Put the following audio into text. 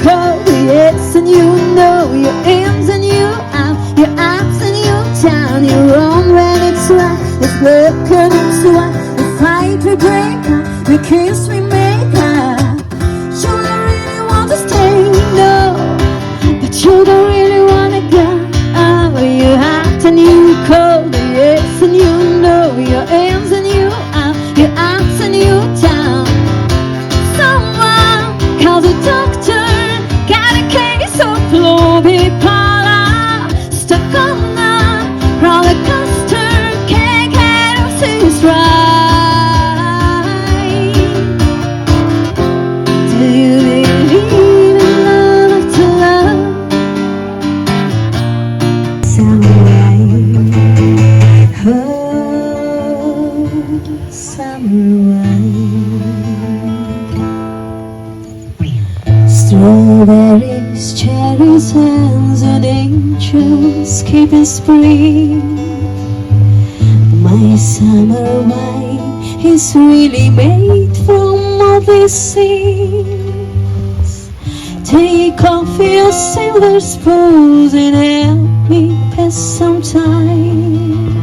call the yes and you know your ins and you out, your ups and your down. You're wrong when it's right, it's broken, it's right. We fight, we break up, we kiss, we make up. You don't really want to stay, no, but you don't really want to go. Oh, you act and you call the yes and you know your ins and you out, your ups and you down. Someone call the doctor, got a case of low bipolar, stuck on a roller coaster, can't get off this ride. Do you believe in love after love? Summer rain, oh, summer rain. Strawberries, cherries, hands and angels keeping spring. My summer wine is really made from all these things. Take off your silver spoons and help me pass some time.